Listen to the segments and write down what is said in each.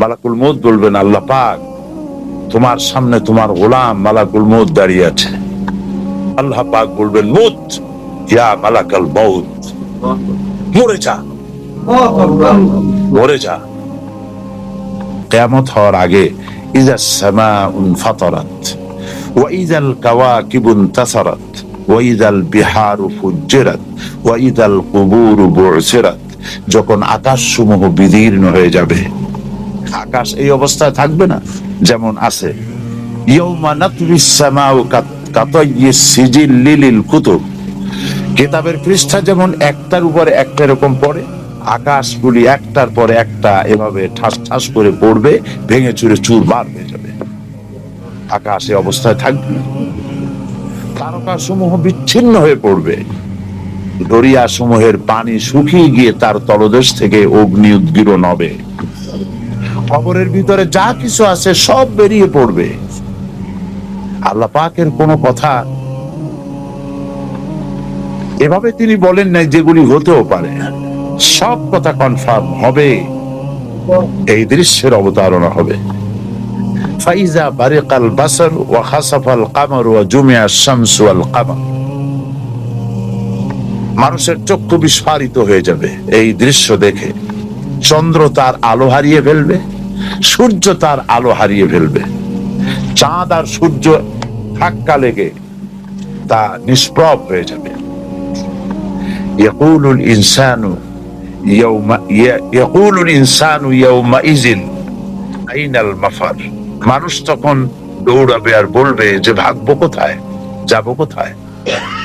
মালাকুল মউত বলবেন, আল্লাহ পাক তোমার সামনে তোমার গোলাম মালাকুল মউত দাঁড়িয়ে আছে। আল্লাহ পাক বলবেন, মুত ইয়া মালাকাল মউত, মরে যা, মরে যা। কিয়ামত হওয়ার আগে ইযা সামাউন ফাতারাত ওয়া ইযাল কাওয়াকিবু ইনতাসারাত ওয়া ইযাল বিহারু ফুজ্জিরাত ওয়া ইযাল কুবুরু বু'সিরাত, যখন আকাশসমূহ বিদীর্ণ হয়ে যাবে, আকাশ এই অবস্থায় থাকবে না যেমন আছে। ইয়াউমা নাতবিস সামাউ কাতাইয়িস সিজিল্লি লিল কুতুব, কিতাবের পৃষ্ঠা যেমন একটার উপরে একটা এরকম পড়ে, আকাশগুলি একটার পরে একটা এভাবে ঠাস ঠাস করে পড়বে, ভেঙে চুরে চুরমার হয়ে যাবে। আকাশ এই অবস্থায় থাকবে না। তারকাসমূহ বিচ্ছিন্ন হয়ে পড়বে, দরিয়া সমূহের পানি শুকিয়ে গিয়ে তার তলদেশ থেকে অগ্নি উদ্গীরণ হবে, কবরের ভিতরে যা কিছু আছে সব বেরিয়ে পড়বে। আল্লাহ পাকের কোন কথা এভাবে তিনি বলেন নাই যেগুলি হতেও পারে, সব কথা কনফার্ম হবে। এই দৃশ্যের অবতারণা হবে। ফাইজা বারিকাল বাসর ওয়া খাসাফাল কামার ওয়া জুমিআশ শামসু ওয়াল কামার, মানুষের চক্ষু বিস্ফারিত হয়ে যাবে এই দৃশ্য দেখে। চন্দ্র তার আলো হারিয়ে ফেলবে, সূর্য তার আলো হারিয়ে ফেলবে, চাঁদ আর সূর্য ধাক্কা লেগে তা নিষ্প্রভ হয়ে যাবে। ইয়াকুলুল ইনসানু ইয়াউমাইযিন আইনাল মাফার, মানুষ তখন দৌড়াবে আর বলবে যে ভাগবো কোথায়, যাবো কোথায়,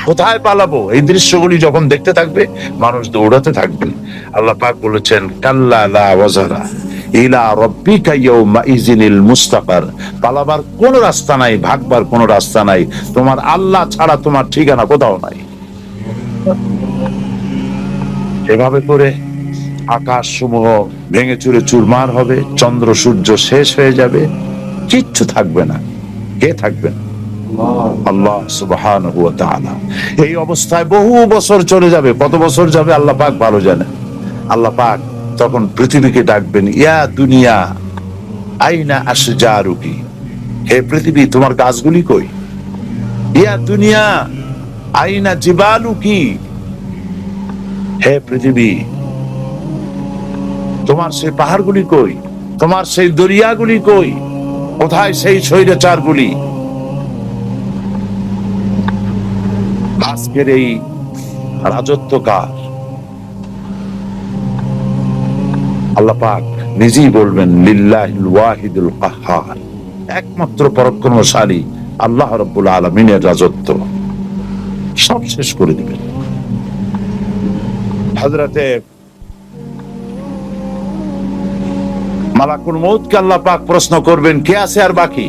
কোথায় পালাবো। এই দৃশ্যগুলি যখন দেখতে থাকবে মানুষ দৌড়াতে থাকবে। আল্লাহ পাক বলেছেন, কাল্লা লা ওয়াজারা ইলা রাব্বিকা ইয়াউমাইযিনিল মুস্তাকার, পালাবার কোন রাস্তা নাই, ভাগবার কোন রাস্তা নাই, তোমার আল্লাহ ছাড়া তোমার ঠিকানা কোথাও নাই। এভাবে করে আকাশ সমূহ ভেঙে চুরে চুরমার হবে, চন্দ্র সূর্য শেষ হয়ে যাবে, কিচ্ছু থাকবে না। কে থাকবেন? আল্লাহ সুবহানাহু ওয়া তাআলা। এই অবস্থায় বহু বছর চলে যাবে, কত বছর যাবে আল্লাহ পাক ভালো জানেন। আল্লাহ পাক তখন পৃথিবীকে ডাকবেন, ইয়া দুনিয়া আইনা আশজারুকি, হে পৃথিবী তোমার গাছগুলি কই। ইয়া দুনিয়া আইনা জিবালুকি, হে পৃথিবী তোমার সেই পাহাড়গুলি কই, তোমার সেই দরিয়াগুলি কই, কোথায় সেই স্বৈরাচারগুলি। আজকের এই রাজত্ব কার? আল্লাহ পাক নিজেই বলবেন, লিল্লাহিল ওয়াহিদুল কাহ্হার, একমাত্র পরাক্রমশালী আল্লাহ রাব্বুল আলামিনের রাজত্ব, সব শেষ করে দিবেন। হযরতে মালাকুল মউতকে আল্লাহ পাক প্রশ্ন করবেন, কে আছে আর বাকি?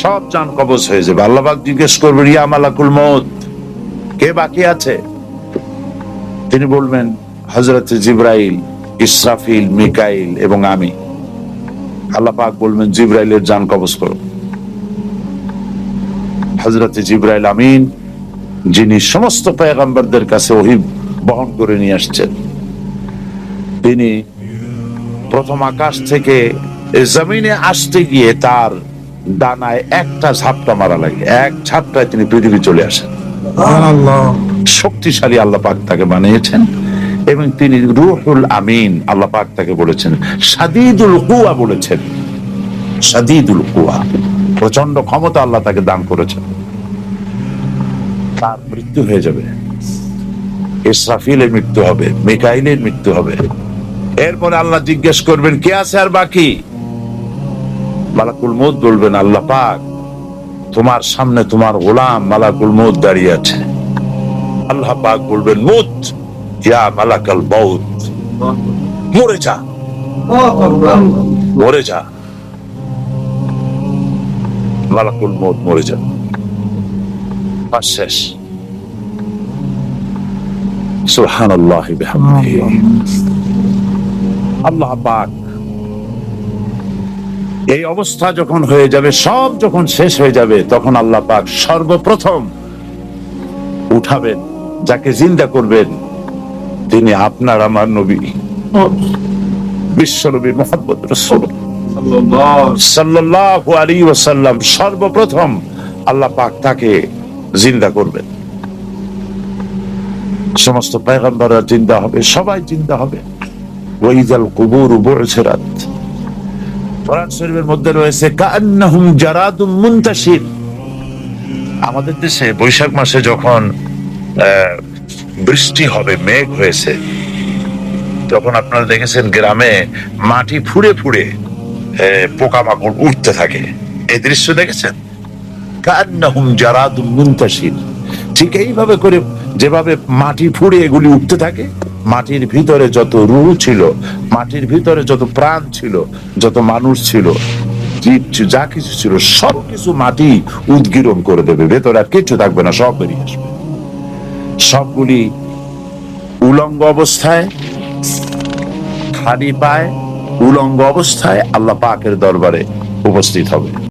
সব জান কবজ হয়ে যাবে। আল্লাহ পাক জিজ্ঞেস করবেন, ইয়া মালাকুল মউত, কে বাকি আছে? তিনি বলবেন, হযরতে জিবরাইল, ইসরাফিল, মিকাইল এবং আমি। আল্লাহ পাক বলবেন, জিবরাইলের জান কবজ করো। হযরতে জিবরাইল আমিন, যিনি সমস্ত পয়গম্বরদের কাছে ওহী বহন করে নিয়ে আসছেন, তিনি প্রথম আকাশ থেকে জমিনে আসতে গিয়ে তার ডানায় একটা ঝাপটা মারা লাগে, এক ঝাপটায় তিনি পৃথিবী চলে আসেন। শক্তিশালী আল্লাহ পাক তাকে বানিয়েছেন এবং তিনি রূহুল আমিন, আল্লাহ পাক তাকে বলেছেন শাদীদুল কুওয়া, বলেছেন শাদীদুল কুওয়া, প্রচন্ড ক্ষমতা আল্লাহ তাকে দান করেছেন। তার মৃত্যু হয়ে যাবে, ইসরাফিলের মৃত্যু হবে, মিকাইলের মৃত্যু হবে। এরপরে আল্লাহ জিজ্ঞেস করবেন, কে আছে আর বাকি? মালাকুল মউত বলবেন, আল্লাহ পাক তোমার সামনে তোমার গোলাম মালাকুল মউত দাঁড়িয়ে আছে। আল্লাহ পাক বলবেন, মুত ইয়া মালাকাল মউত, মরে যা, মরে যা। মালাকুল মউত মরে যা, শেষ। সুবহানাল্লাহ বিহামদিহি। আল্লাহ পাক এই অবস্থা যখন হয়ে যাবে, সব যখন শেষ হয়ে যাবে, তখন আল্লাহ পাক সর্বপ্রথম উঠাবেন, যাকে জিন্দা করবেন তিনি আপনার আমার নবী বিশ্বনবী মুহাম্মদ রাসূলুল্লাহ সাল্লাল্লাহু আলাইহি ওয়াসাল্লাম সর্বপ্রথম আল্লাহ পাক তাকে জিন্দা করবেন। সমস্ত পয়গম্বররা জিন্দা হবে, সবাই জিন্দা হবে। ওয়াইজাল কুবুর বু'সিরাত, কোরআন শরীফের মধ্যে রয়েছে কাআন্নাহুম জারাদুম মুনতাশির। আমাদের দেশে বৈশাখ মাসে যখন বৃষ্টি হবে, মেঘ হয়েছে, তখন আপনারা দেখেছেন গ্রামে মাটি ফুঁড়ে ফুঁড়ে পোকামাকড় উঠতে থাকে। এই দৃশ্য দেখেছেন? কাআন্নাহুম জারাদুম মুনতাশির। ঠিক এইভাবে করে যেভাবে মাটি ফুঁড়ে এগুলি উঠতে থাকে, মাটির ভিতরে যত রূহ ছিল, মাটির ভিতরে যত প্রাণ ছিল, যত মানুষ ছিল, জীব যা কিছু ছিল, সবকিছু মাটি উদ্গীরণ করে দেবে, ভেতরে আর কিছু থাকবে না, সব বেরিয়ে আসবে। সবগুলি উলঙ্গ অবস্থায়, খালি পায়, উলঙ্গ অবস্থায় আল্লাহ পাকের দরবারে উপস্থিত হবে।